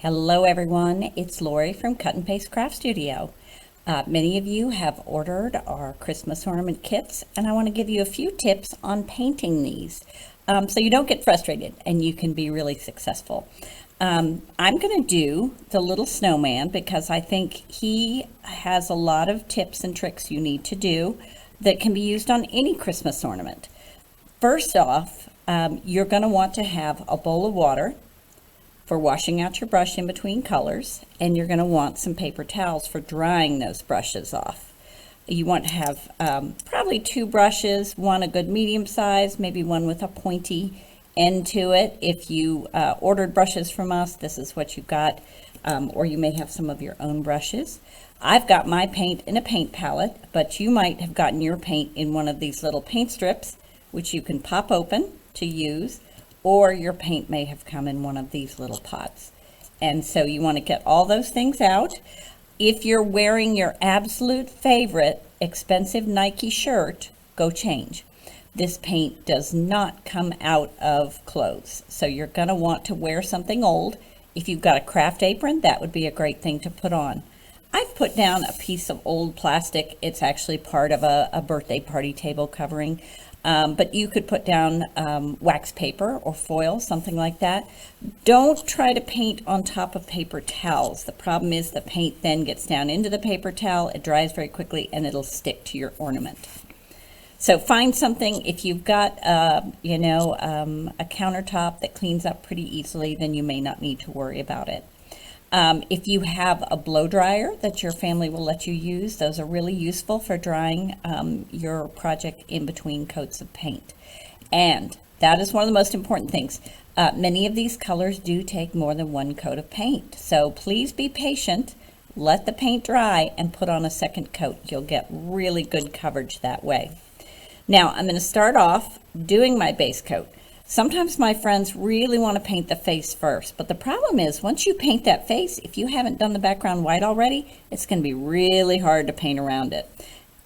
Hello everyone, it's Lori from Cut and Paste Craft Studio. Many of you have ordered our Christmas ornament kits, and I want to give you a few tips on painting these so you don't get frustrated and you can be really successful. I'm going to do the little snowman because I think he has a lot of tips and tricks you need to do that can be used on any Christmas ornament. First off, you're going to want to have a bowl of water for washing out your brush in between colors, and you're going to want some paper towels for drying those brushes off. You want to have probably two brushes, one a good medium size, maybe one with a pointy end to it. If you ordered brushes from us, this is what you got, or you may have some of your own brushes. I've got my paint in a paint palette, but you might have gotten your paint in one of these little paint strips, which you can pop open to use, or your paint may have come in one of these little pots. And so you want to get all those things out. If you're wearing your absolute favorite expensive Nike shirt, go change. This paint does not come out of clothes, so you're going to want to wear something old. If you've got a craft apron, that would be a great thing to put on. I've put down a piece of old plastic. It's actually part of a birthday party table covering. But you could put down wax paper or foil, something like that. Don't try to paint on top of paper towels. The problem is the paint then gets down into the paper towel, it dries very quickly, and it'll stick to your ornament. So find something. If you've got, a countertop that cleans up pretty easily, then you may not need to worry about it. If you have a blow dryer that your family will let you use, those are really useful for drying your project in between coats of paint. And that is one of the most important things. Many of these colors do take more than one coat of paint. So please be patient, let the paint dry, and put on a second coat. You'll get really good coverage that way. Now I'm going to start off doing my base coat. Sometimes my friends really want to paint the face first, but the problem is once you paint that face, if you haven't done the background white already, it's going to be really hard to paint around it.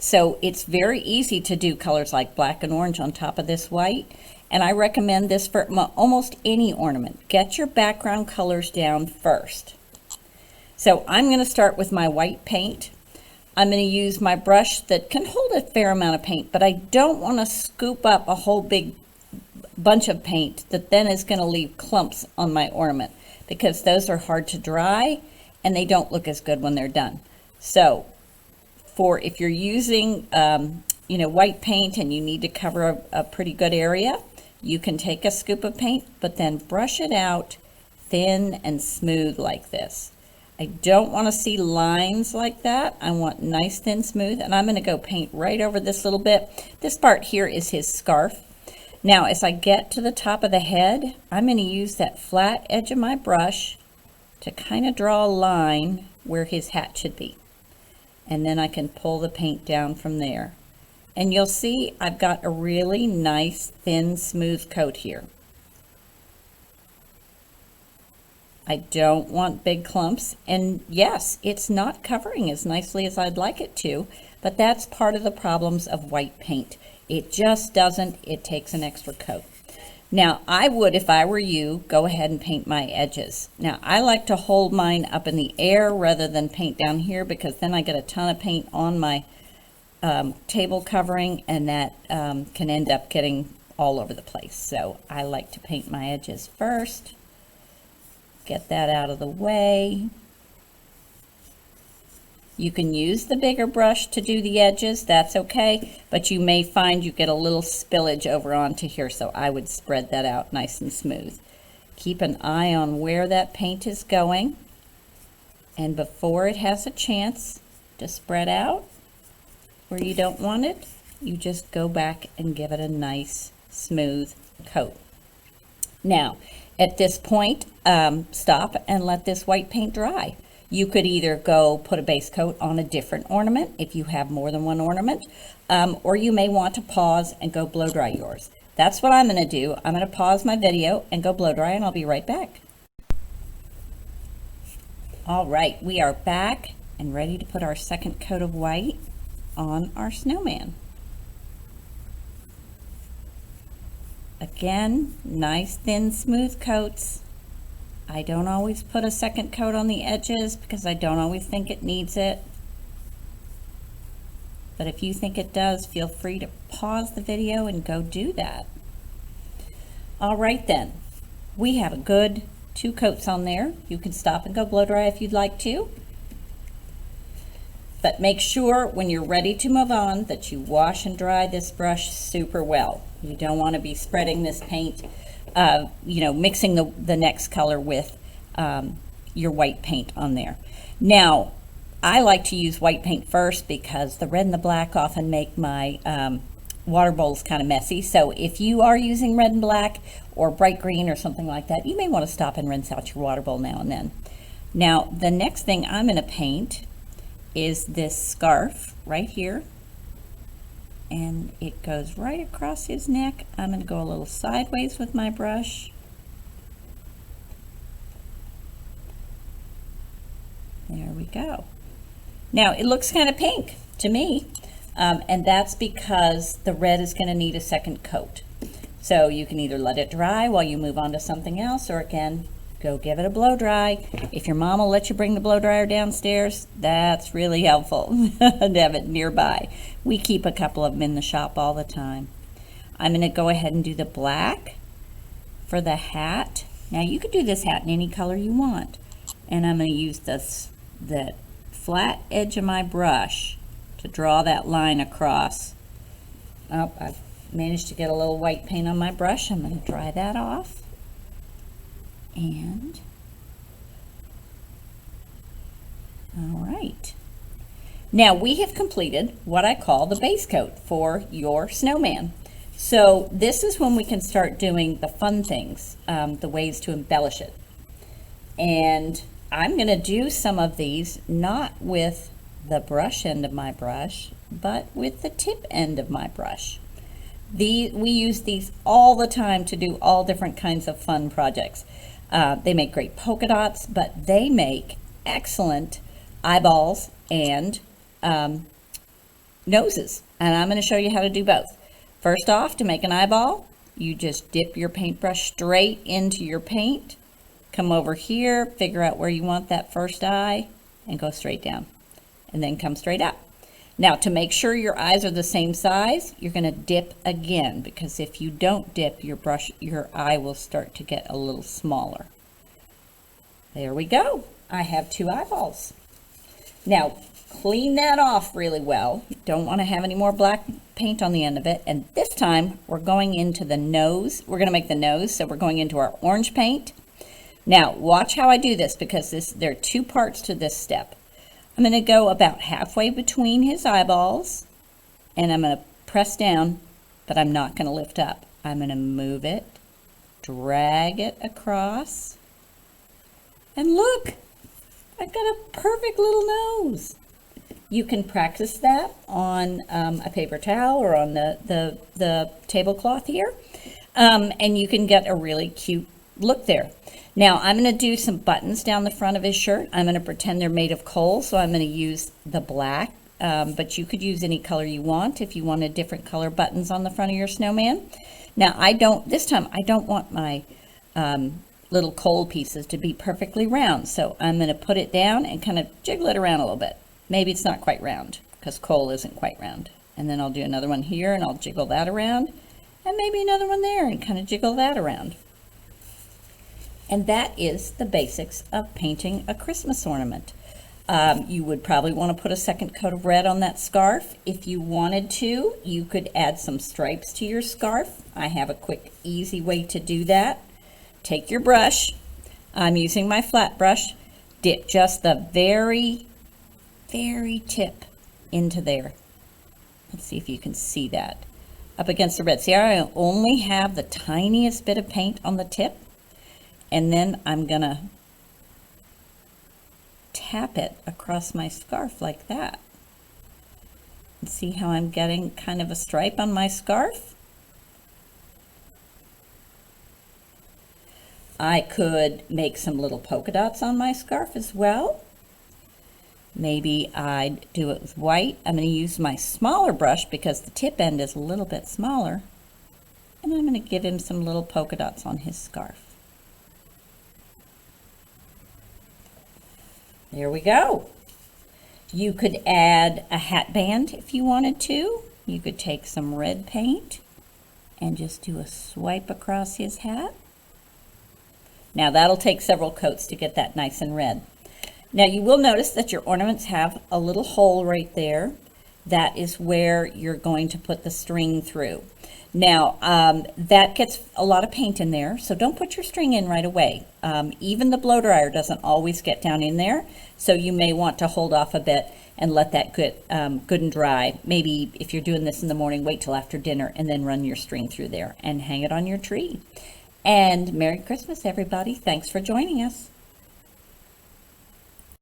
So it's very easy to do colors like black and orange on top of this white, and I recommend this for almost any ornament. Get your background colors down first. So I'm going to start with my white paint. I'm going to use my brush that can hold a fair amount of paint, but I don't want to scoop up a whole big bunch of paint that then is going to leave clumps on my ornament, because those are hard to dry and they don't look as good when they're done. So if you're using white paint and you need to cover a pretty good area, you can take a scoop of paint but then brush it out thin and smooth like this. I don't want to see lines like that. I want nice thin smooth, and I'm going to go paint right over this little bit. This part here is his scarf. Now, as I get to the top of the head, I'm going to use that flat edge of my brush to kind of draw a line where his hat should be. And then I can pull the paint down from there. And you'll see I've got a really nice, thin, smooth coat here. I don't want big clumps. And yes, it's not covering as nicely as I'd like it to, but that's part of the problems of white paint. It just doesn't. It takes an extra coat. Now, I would, if I were you, go ahead and paint my edges. Now, I like to hold mine up in the air rather than paint down here, because then I get a ton of paint on my table covering, and that can end up getting all over the place. So I like to paint my edges first. Get that out of the way. You can use the bigger brush to do the edges, that's okay, but you may find you get a little spillage over onto here, so I would spread that out nice and smooth. Keep an eye on where that paint is going, and before it has a chance to spread out where you don't want it, you just go back and give it a nice smooth coat. Now, at this point, stop and let this white paint dry. You could either go put a base coat on a different ornament if you have more than one ornament, or you may want to pause and go blow dry yours. That's what I'm going to do. I'm going to pause my video and go blow dry, and I'll be right back. All right, we are back and ready to put our second coat of white on our snowman. Again, nice thin smooth coats. I don't always put a second coat on the edges because I don't always think it needs it. But if you think it does, feel free to pause the video and go do that. All right then, we have a good 2 coats on there. You can stop and go blow dry if you'd like to. But make sure when you're ready to move on that you wash and dry this brush super well. You don't want to be spreading this paint, mixing the next color with your white paint on there. Now, I like to use white paint first because the red and the black often make my water bowls kind of messy. So if you are using red and black or bright green or something like that, you may want to stop and rinse out your water bowl now and then. Now, the next thing I'm going to paint is this scarf right here, and it goes right across his neck. I'm going to go a little sideways with my brush. There we go. Now it looks kind of pink to me, and that's because the red is going to need a second coat. So you can either let it dry while you move on to something else, or again, go give it a blow dry. If your mom will let you bring the blow dryer downstairs, that's really helpful to have it nearby. We keep a couple of them in the shop all the time. I'm going to go ahead and do the black for the hat. Now you could do this hat in any color you want. And I'm going to use the flat edge of my brush to draw that line across. Oh, I've managed to get a little white paint on my brush. I'm going to dry that off. And all right, now we have completed what I call the base coat for your snowman. So this is when we can start doing the fun things, the ways to embellish it. And I'm going to do some of these not with the brush end of my brush, but with the tip end of my brush. We use these all the time to do all different kinds of fun projects. They make great polka dots, but they make excellent eyeballs and noses. And I'm going to show you how to do both. First off, to make an eyeball, you just dip your paintbrush straight into your paint. Come over here, figure out where you want that first eye, and go straight down. And then come straight up. Now, to make sure your eyes are the same size, you're going to dip again, because if you don't dip, your eye will start to get a little smaller. There we go. I have 2 eyeballs. Now, clean that off really well. You don't want to have any more black paint on the end of it. And this time, we're going into the nose. We're going to make the nose, so we're going into our orange paint. Now, watch how I do this, because there are 2 parts to this step. I'm going to go about halfway between his eyeballs, and I'm going to press down, but I'm not going to lift up. I'm going to move it, drag it across, and look, I've got a perfect little nose. You can practice that on a paper towel or on the tablecloth here, and you can get a really cute look there. Now I'm going to do some buttons down the front of his shirt. I'm going to pretend they're made of coal, so I'm going to use the black, but you could use any color you want if you wanted different color buttons on the front of your snowman. Now this time I don't want my little coal pieces to be perfectly round, so I'm going to put it down and kind of jiggle it around a little bit. Maybe it's not quite round because coal isn't quite round. And then I'll do another one here and I'll jiggle that around, and maybe another one there and kind of jiggle that around. And that is the basics of painting a Christmas ornament. You would probably want to put a second coat of red on that scarf. If you wanted to, you could add some stripes to your scarf. I have a quick, easy way to do that. Take your brush. I'm using my flat brush. Dip just the very, very tip into there. Let's see if you can see that. Up against the red. See, I only have the tiniest bit of paint on the tip. And then I'm going to tap it across my scarf like that. And see how I'm getting kind of a stripe on my scarf? I could make some little polka dots on my scarf as well. Maybe I'd do it with white. I'm going to use my smaller brush because the tip end is a little bit smaller. And I'm going to give him some little polka dots on his scarf. There we go. You could add a hat band if you wanted to. You could take some red paint and just do a swipe across his hat. Now that'll take several coats to get that nice and red. Now you will notice that your ornaments have a little hole right there. That is where you're going to put the string through. Now that gets a lot of paint in there, so don't put your string in right away. Even the blow dryer doesn't always get down in there, so you may want to hold off a bit and let that get good and dry. Maybe if you're doing this in the morning, wait till after dinner and then run your string through there and hang it on your tree. And Merry Christmas, everybody. Thanks for joining us.